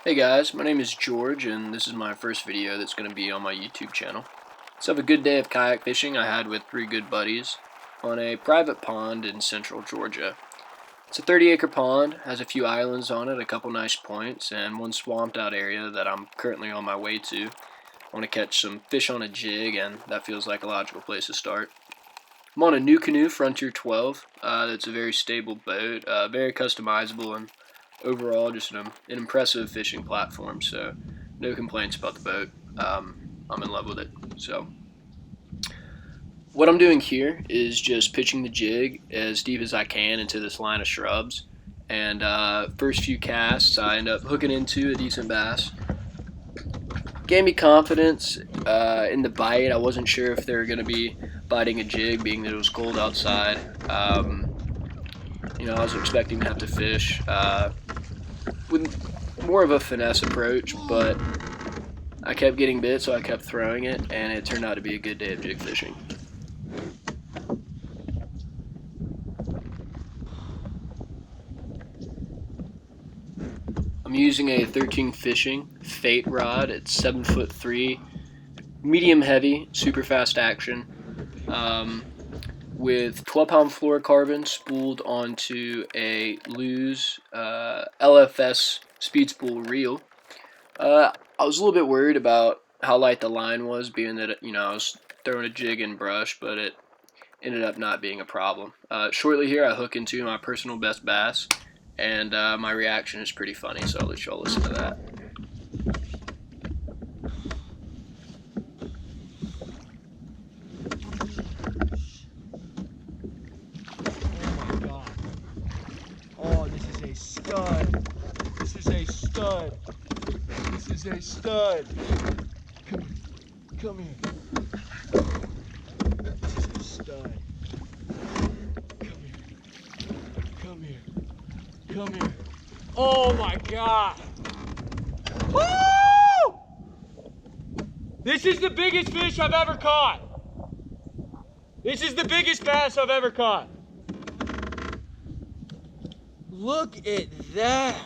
Hey guys, my name is George and this is my first video that's going to be on my YouTube channel. So I have a good day of kayak fishing I had with 3 good buddies on a private pond in central Georgia. It's a 30-acre pond, has a few islands on it, a couple nice points, and one swamped out area that I'm currently on my way to. I want to catch some fish on a jig, and that feels like a logical place to start. I'm on a Nucanoe Frontier 12. That's a very stable boat, very customizable, and overall just an impressive fishing platform. So no complaints about the boat. I'm in love with it. So what I'm doing here is just pitching the jig as deep as I can into this line of shrubs. And first few casts, I end up hooking into a decent bass. Gave me confidence in the bite. I wasn't sure if they were going to be biting a jig, being that it was cold outside. I was expecting to have to fish with more of a finesse approach, but I kept getting bit, so I kept throwing it, and it turned out to be a good day of jig fishing. I'm using a 13 Fishing Fate rod. It's 7'3", medium heavy, super fast action, with 12-pound fluorocarbon spooled onto a loose LFS speed spool reel. I was a little bit worried about how light the line was, being that I was throwing a jig in brush, but it ended up not being a problem. Shortly here, I hook into my personal best bass, and my reaction is pretty funny, so I'll let y'all listen to that. Oh my god. Oh, this is a stud. This is a stud. This is a stud. Come here. This is a stud. Come here. Come here. Come here. Oh my god. Woo! This is the biggest fish I've ever caught. This is the biggest bass I've ever caught. Look at that.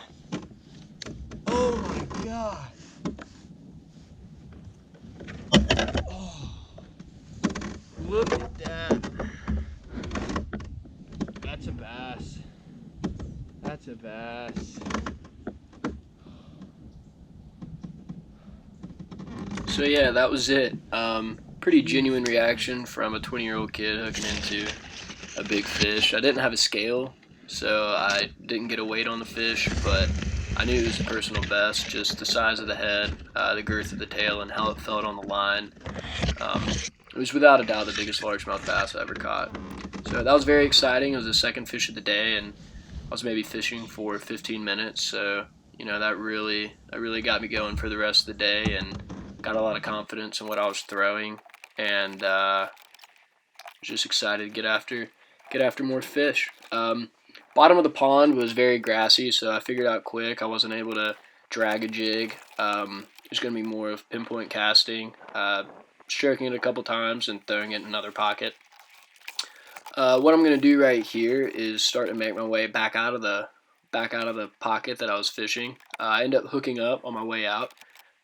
Oh my god. Oh, look at that. That's a bass. That's a bass. So yeah, that was it. Pretty genuine reaction from a 20-year-old kid hooking into a big fish. I didn't have a scale, so I didn't get a weight on the fish, but I knew it was the personal best, just the size of the head, the girth of the tail, and how it felt on the line. It was without a doubt the biggest largemouth bass I ever caught. So that was very exciting. It was the second fish of the day, and I was maybe fishing for 15 minutes, so that really got me going for the rest of the day, and got a lot of confidence in what I was throwing, and just excited to get after more fish. Bottom of the pond was very grassy, so I figured out quick I wasn't able to drag a jig. It's going to be more of pinpoint casting, stroking it a couple times and throwing it in another pocket. What I'm going to do right here is start to make my way back out of the pocket that I was fishing. I end up hooking up on my way out,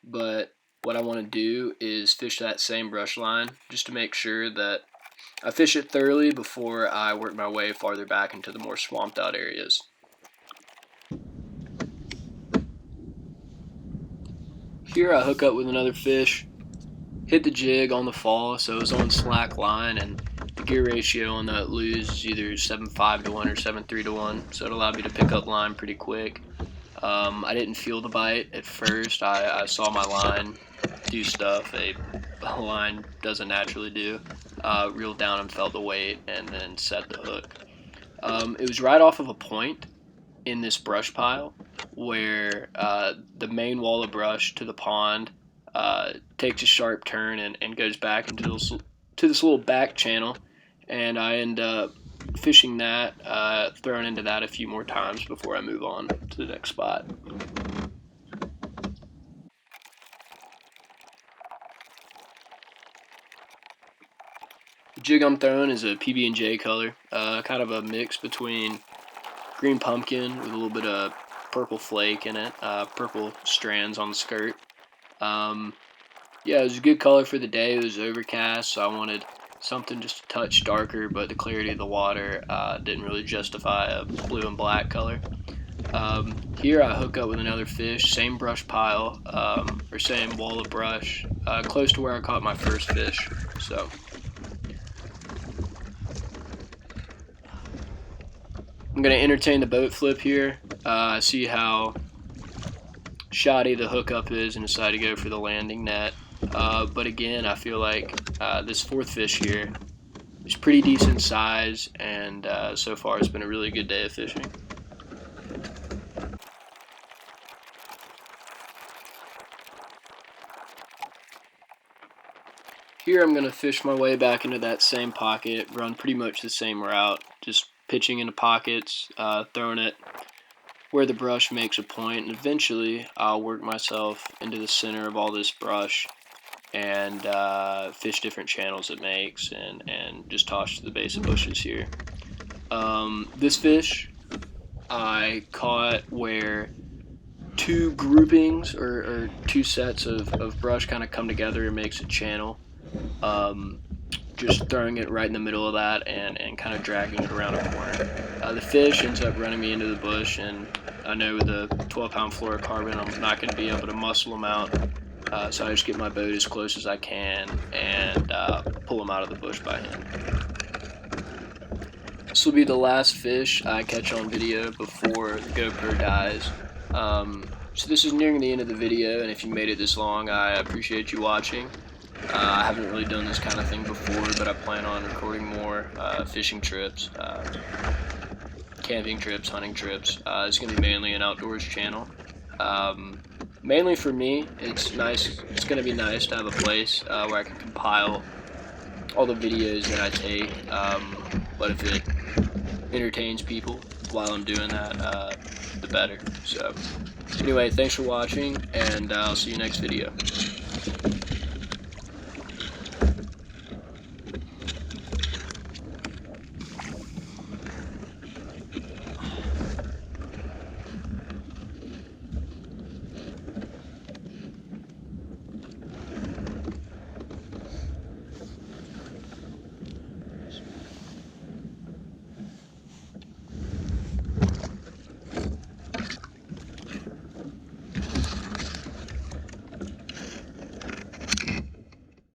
but what I want to do is fish that same brush line just to make sure that I fish it thoroughly before I work my way farther back into the more swamped out areas. Here I hook up with another fish, hit the jig on the fall, so it was on slack line, and the gear ratio on that lose is either 7.5 to 1 or 7.3 to 1, so it allowed me to pick up line pretty quick. I didn't feel the bite at first. I saw my line do stuff a line doesn't naturally do. Reeled down and felt the weight, and then set the hook. It was right off of a point in this brush pile where the main wall of brush to the pond takes a sharp turn and goes back into this little back channel, and I end up fishing that, throwing into that a few more times before I move on to the next spot. The jig I'm throwing is a PB&J color, kind of a mix between green pumpkin with a little bit of purple flake in it, purple strands on the skirt. Yeah, it was a good color for the day. It was overcast, so I wanted something just a touch darker, but the clarity of the water didn't really justify a blue and black color. Here I hook up with another fish, same brush pile, or same wall of brush, close to where I caught my first fish. So I'm going to entertain the boat flip here, see how shoddy the hookup is, and decide to go for the landing net. But again, I feel like this fourth fish here is pretty decent size, and so far it's been a really good day of fishing. Here I'm going to fish my way back into that same pocket, run pretty much the same route, just pitching into pockets, throwing it where the brush makes a point, and eventually I'll work myself into the center of all this brush and fish different channels it makes, and just toss to the base of bushes here. This fish I caught where two groupings or two sets of brush kind of come together and makes a channel. Just throwing it right in the middle of that and kind of dragging it around a corner. The fish ends up running me into the bush, and I know with the 12-pound fluorocarbon I'm not going to be able to muscle them out, so I just get my boat as close as I can and pull them out of the bush by hand. This will be the last fish I catch on video before the GoPro dies. So this is nearing the end of the video, and if you made it this long, I appreciate you watching. I haven't really done this kind of thing before, but I plan on recording more fishing trips, camping trips, hunting trips. It's going to be mainly an outdoors channel. Mainly for me, it's nice. It's going to be nice to have a place where I can compile all the videos that I take. But if it entertains people while I'm doing that, the better. So anyway, thanks for watching, and I'll see you next video.